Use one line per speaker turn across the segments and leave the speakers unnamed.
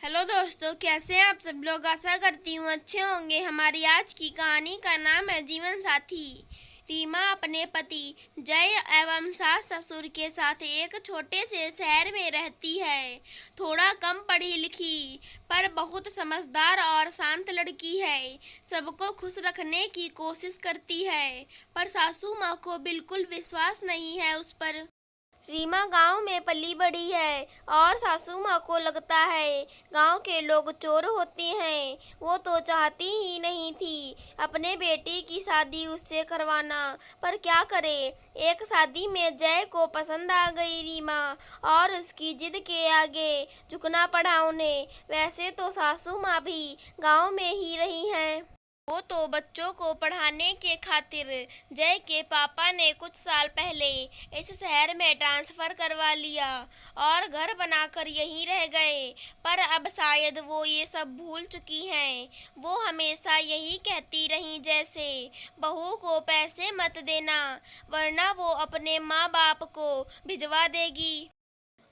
Hello दोस्तों, कैसे हैं आप सब लोग। आशा करती हूँ अच्छे होंगे। हमारी आज की कहानी का नाम है जीवन साथी। रीमा अपने पति जय एवं सास ससुर के साथ एक छोटे से शहर में रहती है। थोड़ा कम पढ़ी लिखी पर बहुत समझदार और शांत लड़की है। सबको खुश रखने की कोशिश करती है, पर सासू माँ को बिल्कुल विश्वास नहीं है उस पर। रीमा गांव में पली बड़ी है और सासू माँ को लगता है गांव के लोग चोर होते हैं। वो तो चाहती ही नहीं थी अपने बेटी की शादी उससे करवाना, पर क्या करे। एक शादी में जय को पसंद आ गई रीमा और उसकी जिद के आगे झुकना पड़ा उन्हें। वैसे तो सासू माँ भी गांव में ही रही हैं। वो तो बच्चों को पढ़ाने के खातिर जय के पापा ने कुछ साल पहले इस शहर में ट्रांसफ़र करवा लिया और घर बनाकर यहीं रह गए। पर अब शायद वो ये सब भूल चुकी हैं। वो हमेशा यही कहती रहीं, जैसे बहू को पैसे मत देना वरना वो अपने माँ बाप को भिजवा देगी।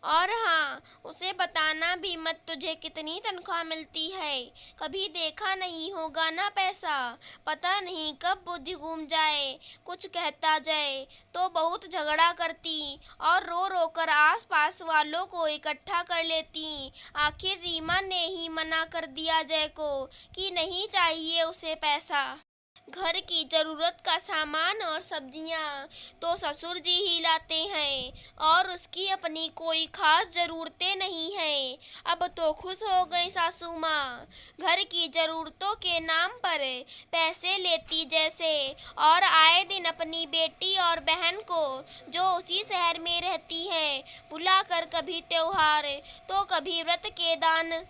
और हाँ, उसे बताना भी मत तुझे कितनी तनख्वाह मिलती है। कभी देखा नहीं होगा ना पैसा। पता नहीं कब बुद्धि घूम जाए। कुछ कहता जाए तो बहुत झगड़ा करती और रो रो कर आस पास वालों को इकट्ठा कर लेती। आखिर रीमा ने ही मना कर दिया जय को कि नहीं चाहिए उसे पैसा। घर की ज़रूरत का सामान और सब्जियां तो ससुर जी ही लाते हैं और उसकी अपनी कोई खास ज़रूरतें नहीं हैं। अब तो खुश हो गई सासू माँ। घर की ज़रूरतों के नाम पर पैसे लेती जैसे, और आए दिन अपनी बेटी और बहन को जो उसी शहर में रहती हैं बुलाकर कभी त्योहार तो कभी व्रत के दान,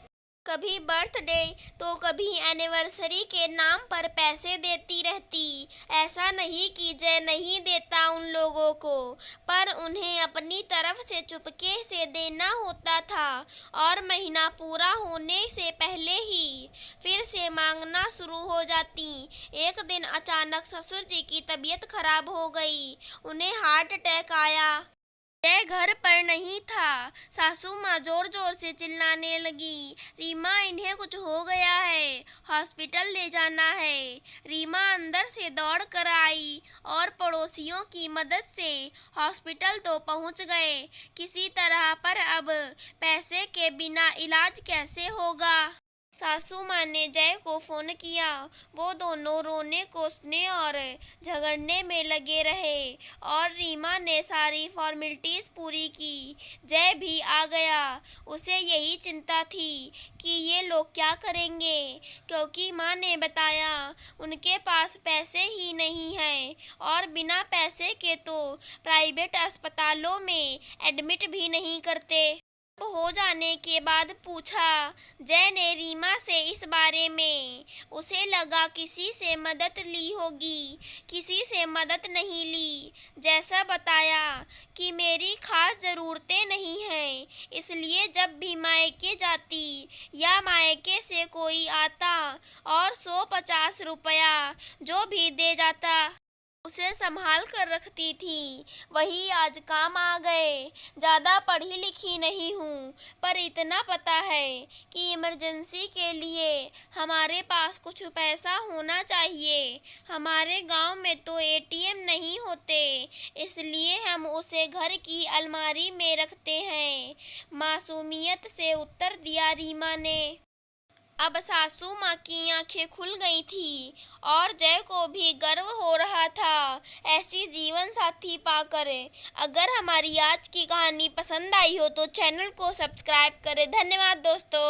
कभी बर्थडे तो कभी एनिवर्सरी के नाम पर पैसे देती रहती। ऐसा नहीं कि जय नहीं देता उन लोगों को, पर उन्हें अपनी तरफ से चुपके से देना होता था और महीना पूरा होने से पहले ही फिर से मांगना शुरू हो जाती। एक दिन अचानक ससुर जी की तबीयत खराब हो गई। उन्हें हार्ट अटैक आया। जय घर पर नहीं था। सासू माँ जोर जोर से चिल्लाने लगी, रीमा इन्हें कुछ हो गया है, हॉस्पिटल ले जाना है। रीमा अंदर से दौड़ कर आई और पड़ोसियों की मदद से हॉस्पिटल तो पहुंच गए किसी तरह, पर अब पैसे के बिना इलाज कैसे होगा। सासू माँ ने जय को फ़ोन किया। वो दोनों रोने कोसने और झगड़ने में लगे रहे और रीमा ने सारी फॉर्मेलिटीज़ पूरी की। जय भी आ गया। उसे यही चिंता थी कि ये लोग क्या करेंगे, क्योंकि माँ ने बताया उनके पास पैसे ही नहीं हैं और बिना पैसे के तो प्राइवेट अस्पतालों में एडमिट भी नहीं करते। हो जाने के बाद पूछा जय ने रीमा से इस बारे में। उसे लगा किसी से मदद ली होगी, किसी से मदद नहीं ली। जैसा बताया कि मेरी खास ज़रूरतें नहीं हैं, इसलिए जब भी मायके जाती या मायके से कोई आता और 150 रुपया जो भी दे जाता उसे संभाल कर रखती थी, वही आज काम आ गए। ज़्यादा पढ़ी लिखी नहीं हूँ, पर इतना पता है कि इमरजेंसी के लिए हमारे पास कुछ पैसा होना चाहिए। हमारे गांव में तो एटीएम नहीं होते, इसलिए हम उसे घर की अलमारी में रखते हैं, मासूमियत से उत्तर दिया रीमा ने। अब सासू माँ की आंखें खुल गई थी और जय को भी गर्व हो रहा था ऐसी जीवन साथी पाकर। अगर हमारी आज की कहानी पसंद आई हो तो चैनल को सब्सक्राइब करें। धन्यवाद दोस्तों।